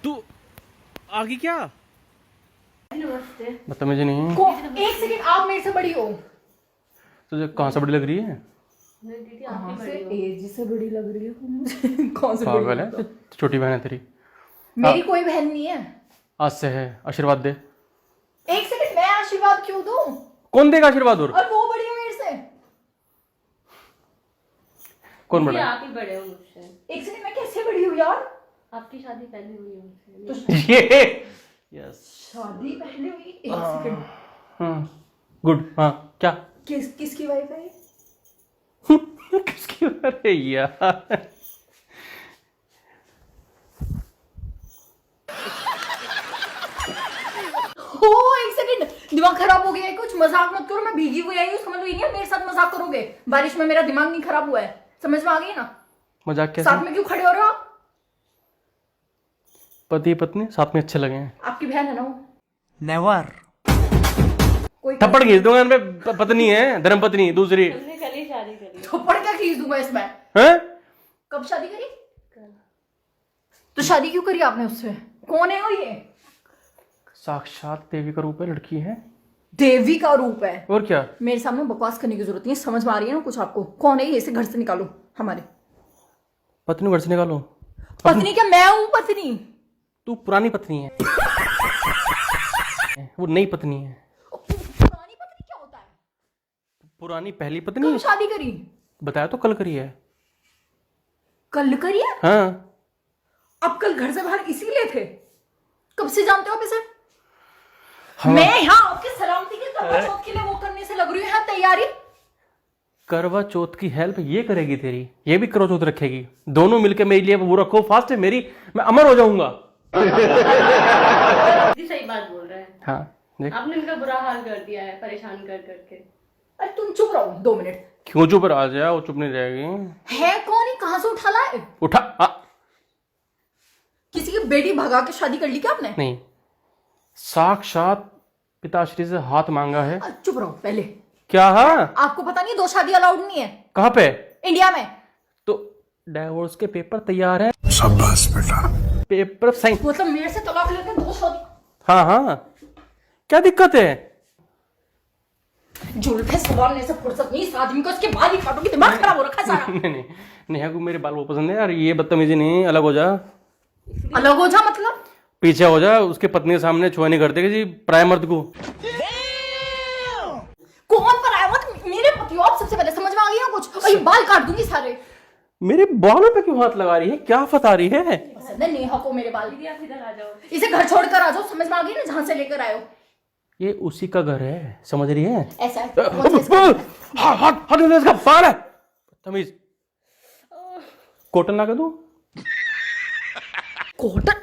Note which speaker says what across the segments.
Speaker 1: तू आगे क्या
Speaker 2: बदतमीजी नहीं है।
Speaker 3: एक सेकंड, आप मेरे से बड़ी हो।
Speaker 2: तुझे कहाँ से बड़ी लग रही है?
Speaker 3: कहाँ से एज से बड़ी लग रही हो मुझे? कौन से बड़ी
Speaker 2: पागल है, छोटी बहन है तेरी।
Speaker 3: मेरी कोई बहन नहीं है।
Speaker 2: आज से है, आशीर्वाद दे।
Speaker 3: एक सेकंड, मैं आशीर्वाद क्यों दूं?
Speaker 2: कौन देगा आशीर्वाद? और
Speaker 3: वो बड़ी है मेरे से।
Speaker 2: कौन बड़ा है?
Speaker 4: आप ही बड़े हो मुझसे।
Speaker 3: एक सेकंड, मैं कैसे बड़ी हूँ यार?
Speaker 4: आपकी शादी पहले हुई है मुझसे।
Speaker 2: ये यस,
Speaker 3: शादी पहले हुई? एक सेकंड,
Speaker 2: हाँ गुड। हाँ क्या?
Speaker 3: किसकी वाइफ है ये?
Speaker 2: किसकी? अरे यार
Speaker 3: हो एक सेकंड, दिमाग खराब हो गया है कुछ? मजाक मत करो, मैं भीगी हुई आई हूँ, समझ लो। ये नहीं मेरे साथ मजाक करोगे। बारिश में मेरा दिमाग नहीं खराब हुआ है, समझ में आ गई ना?
Speaker 2: मजाक कैसे?
Speaker 3: साथ में क्यों खड़े हो रहे हो आप?
Speaker 2: पति पत्नी साथ में अच्छे लगे हैं।
Speaker 3: आपकी बहन है ना वो?
Speaker 1: नेवर।
Speaker 3: कोई
Speaker 2: थप्पड़ खींच दूंगा इन पे। पत्नी है, धर्म पत्नी दूसरी।
Speaker 4: हमने कल ही शादी करी।
Speaker 3: थप्पड़ क्या खींच दूंगा इसमें?
Speaker 2: हैं?
Speaker 3: कब शादी करी? तो शादी क्यों करी आपने उससे? कौन है वो ये?
Speaker 2: साक्षात देवी का रूप है, लड़की है।
Speaker 3: देवी का रूप है?
Speaker 2: और क्या?
Speaker 3: मेरे सामने बकवास करने की जरूरत नहीं है, समझ में आ रही है ना कुछ आपको? कौन है ये? इसे घर से निकालो हमारे।
Speaker 2: पत्नी घर से निकालो?
Speaker 3: पत्नी क्या? मैं हूं पत्नी?
Speaker 2: तू पुरानी पत्नी है। वो नई पत्नी है।
Speaker 3: पुरानी पत्नी क्या होता है?
Speaker 2: पुरानी पहली पत्नी
Speaker 3: कब
Speaker 2: है।
Speaker 3: शादी करी?
Speaker 2: बताया तो, कल करी है।
Speaker 3: कल करी है?
Speaker 2: हाँ।
Speaker 3: आप कल घर से बाहर इसीलिए थे? कब से जानते हो आप इसे? मैं यहाँ आपकी सलामती के करवा चौथ के लिए वो करने से लग रही हूँ, यहाँ तैयारी।
Speaker 2: करवा चौथ की हेल्प ये करेगी तेरी, ये भी करवा चौथ रखेगी। दोनों मिलकर मेरे लिए वो रखो फास्ट है मेरी, मैं अमर हो जाऊंगा।
Speaker 4: सही बात बोल रहे हैं।
Speaker 2: हाँ देख,
Speaker 4: आपने इनका बुरा हाल कर दिया है, परेशान कर करके।
Speaker 3: अरे तुम चुप रहो 2 मिनट।
Speaker 2: क्यों चुप? आ जाए, वो चुप नहीं रहेगी।
Speaker 3: है कौन ही? कहाँ से उठा लाए?
Speaker 2: उठा
Speaker 3: किसी की बेटी भगा के शादी कर ली क्या आपने?
Speaker 2: नहीं, साक्षात पिताश्री से हाथ मांगा है।
Speaker 3: चुप रहो पहले।
Speaker 2: क्या? हाँ,
Speaker 3: आपको पता नहीं 2 शादी अलाउड नहीं है
Speaker 2: कहाँ पे?
Speaker 3: इंडिया में?
Speaker 2: तो डाइवोर्स के पेपर तैयार है।
Speaker 1: शाबाश बेटा।
Speaker 2: Paper sign.
Speaker 3: मतलब मेरे से तलाक लेके 2 शादी?
Speaker 2: हाँ हाँ, क्या दिक्कत है?
Speaker 3: जुल्फे संभालने से फुर्सत नहीं, इस आदमी को इसके बाल ही काटोगे, दिमाग खराब हो रखा है सारा।
Speaker 2: नहीं नहीं, नेहा को मेरे बाल वो पसंद है यार। ये बदतमीजी नहीं, अलग हो जा।
Speaker 3: अलग हो जा मतलब?
Speaker 2: पीछे हो जा, उसके पत्नी के सामने छुआ नहीं करते किसी पराये मर्द को।
Speaker 3: कौन पर आया? मत मेरे पति हो आप, सबसे पहले समझ में आ गया कुछ? और ये बाल काट दूंगी सारे।
Speaker 2: मेरे बालों पे क्यों हाथ लगा रही है? क्या फता रही है?
Speaker 3: पसंद है नेहा को मेरे बाल?
Speaker 4: दीदी आप इधर आ जाओ।
Speaker 3: इसे घर छोड़कर आ जाओ, समझ में आ गई ना? जहां से लेकर आयो।
Speaker 2: ये उसी का घर है, समझ रही है?
Speaker 3: ऐसा है कौन सा इसका?
Speaker 2: हाथ इसका बाल है। तमीज। कॉटन ला के दूं?
Speaker 3: कॉटन?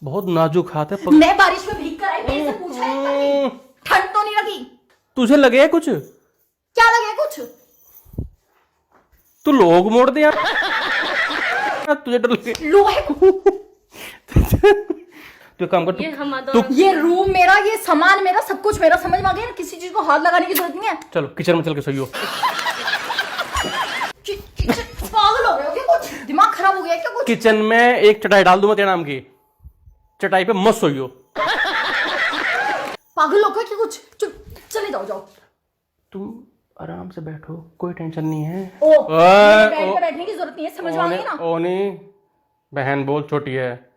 Speaker 2: बहुत नाजुक हाथ है।
Speaker 3: मैं बारिश में भीग कर आई, मेरे से पूछा है? ठंड तो नहीं लगी?
Speaker 2: तुझे लगे है कुछ?
Speaker 3: क्या लगे कुछ?
Speaker 2: तू लोग मोड़ दे यार। तुझे डर लगे?
Speaker 3: लोहे को?
Speaker 2: तू एक काम कर,
Speaker 4: ये हम
Speaker 2: तू
Speaker 3: ये रूम मेरा, ये सामान मेरा, सब कुछ मेरा, समझ में आ गया ना? किसी चीज को हाथ लगाने की जरूरत नहीं है।
Speaker 2: चलो किचन में चल के सोइयो।
Speaker 3: पागल हो गए हो क्या? कुछ दिमाग खराब हो गया क्या कुछ?
Speaker 2: किचन में एक चटाई डाल दूं मैं तेरे नाम की, चटाई पे मत सोइयो।
Speaker 3: पागल हो गए क्या कुछ? चुप, चले जाओ जाओ।
Speaker 2: तुम आराम से बैठो, कोई टेंशन नहीं है।
Speaker 3: बेड पे बैठने की जरूरत नहीं है, समझ में आ गई ना?
Speaker 2: ओनी बहन बोल, छोटी है।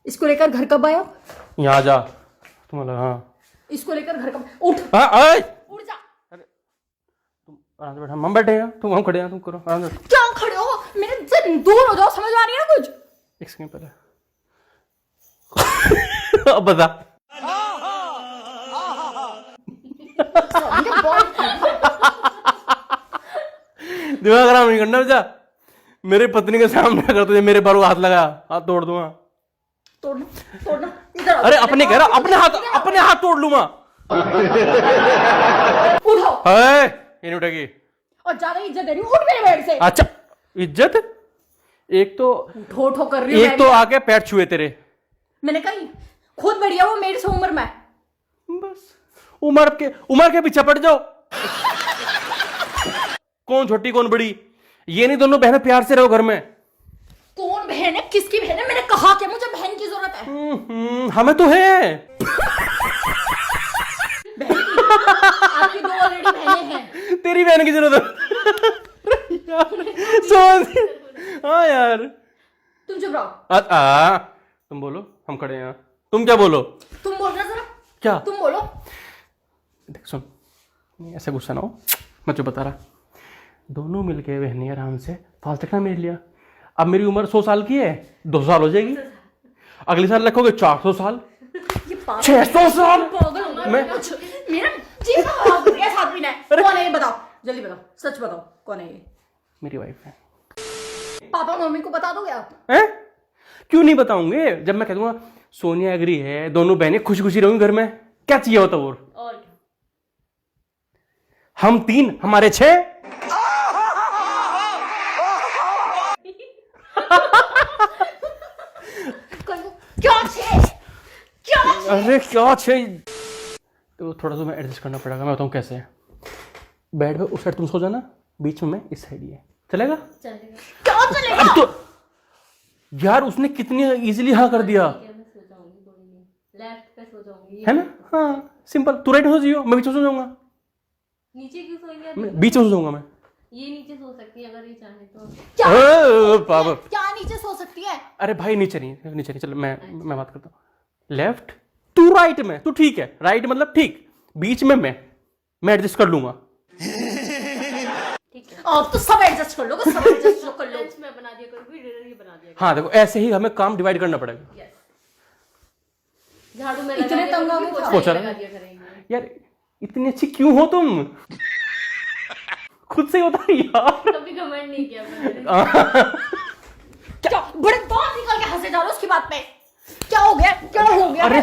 Speaker 3: इसको लेकर घर कब आए आप?
Speaker 2: यहाँ जा तुम। हाँ
Speaker 3: इसको लेकर घर कब? उठ,
Speaker 2: हाँ, आए।
Speaker 3: उठ जा।
Speaker 2: तुम आराम से बैठा, हम बैठे हैं, तुम हम खड़े हैं, तुम करो आराम से।
Speaker 3: क्या खड़े हो? मेरे से दूर हो जाओ, समझ में आ रही है ना कुछ?
Speaker 2: एक सेकंड पहले। अब बता। दिमाग खराब नहीं करना बेटा। मेरे पत्नी के सामने अगर तुझे मेरे बालों हाथ लगा, हाथ तोड़ दूंगा।
Speaker 3: तोड़ना तोड़ना, इधर
Speaker 2: अरे अपने कह रहा, अपने हाथ तोड़ लूंगा।
Speaker 3: उठो।
Speaker 2: है ये नहीं उठेगी।
Speaker 3: और ज्यादा इज्जत दे रही हूँ, उठ मेरे बेड से।
Speaker 2: अच्छा इज्जत? एक तो
Speaker 3: उठो उठो कर रही हूँ।
Speaker 2: एक तो आके पैर छुए तेरे।
Speaker 3: मैंने कही खुद बढ़िया वो मेरे से उम्र में।
Speaker 2: बस उम्र के पीछे पड़ जाओ। कौन छोटी कौन बड़ी, ये नहीं, दोनों बहनें प्यार से रहो घर में।
Speaker 3: कौन बहन है, किसकी बहन है? मैंने कहा कि मुझे बहन की जरूरत है।
Speaker 2: हमें तो है।
Speaker 3: आपकी 2 ऑलरेडी बहनें हैं।
Speaker 2: तेरी बहन की जरूरत है। सोच, हाँ यार।
Speaker 3: तुम चुप रहो।
Speaker 2: तुम बोलो, हम खड़े हैं यहाँ। तुम क्या बोलो?
Speaker 3: तुम बोल रहे जरा।
Speaker 2: क्या?
Speaker 3: तुम बोलो।
Speaker 2: देख सुन, ऐसे गुस्सा ना हो, मैं जो बता रहा, दोनों मिलके बहनी आराम से फास्ट रखना मेरे लिया। अब मेरी उम्र 100 साल की है, 200 साल हो जाएगी। अगले साल रखोगे 400 साल, 600 साल। मैं
Speaker 3: मेरा जी साथ भी नहीं। कौन है ये बताओ, जल्दी बताओ, सच बताओ, कौन है ये?
Speaker 2: मेरी वाइफ है।
Speaker 3: पापा मम्मी को बता दोगे आप?
Speaker 2: हैं? क्यों नहीं बताऊंगे? जब मैं कह दूंगा सोनिया एग्री है, दोनों बहनें खुशी खुशी रहूंगी घर में, क्या चाहिए होता? और
Speaker 4: क्या?
Speaker 2: हम 3, हमारे 6।
Speaker 3: क्या छे? क्या?
Speaker 2: अरे क्या 6? तो थोड़ा सा मैं एडजस्ट करना पड़ेगा। मैं बताऊं कैसे। बेड पे उस साइड तुम सो जाना, बीच में मैं इस साइड ये, चलेगा?
Speaker 4: चलेगा।
Speaker 3: क्या चलेगा?
Speaker 2: अब तो यार उसने कितनी इजीली हाँ कर दिया,
Speaker 4: ठीक है, मैं सो जाऊंगी थोड़ी देर, लेफ्ट पे सो जाऊंगी।
Speaker 2: है ना? हाँ सिंपल। तू राइट में सो जाइयो, मैं बीच में सो जाऊंगा।
Speaker 4: नीचे क्यों सोएंगे आप?
Speaker 2: बीच में सो जाऊंगा मैं।
Speaker 4: ये नीचे सो सकती है अगर ये चाहे तो।
Speaker 3: क्या नीचे सो सकती है?
Speaker 2: अरे भाई नीचे नहीं, नीचे नहीं। चलो मैं बात करता हूँ। लेफ्ट, तू राइट में, तू ठीक है, राइट मतलब ठीक, बीच में मैं एडजस्ट कर लूंगा।
Speaker 4: ठीक है,
Speaker 3: अब तो सब एडजस्ट कर लो, सब एडजस्ट कर लो।
Speaker 4: लंच मैं बना दिया करूंगी, डिनर ये बना दिया
Speaker 2: हाँ देखो, ऐसे ही हमें काम डिवाइड करना पड़ेगा।
Speaker 4: करूंगी। यस, झाड़ू में
Speaker 3: इतने
Speaker 4: लगा दिया
Speaker 3: तंग आ
Speaker 4: करूंगी,
Speaker 3: गए
Speaker 4: पोछा
Speaker 2: पोछा
Speaker 4: ये
Speaker 2: लगा
Speaker 4: लगा दिया करेंगे।
Speaker 2: यार इतनी अच्छी क्यों हो तुम? खुद से होता है यार।
Speaker 4: कभी घमंड नहीं किया मैंने।
Speaker 3: क्या बड़े बात निकल के हंसे जा रहे हो उसकी बात पे? क्या हो गया? क्या हो गया?
Speaker 2: अरे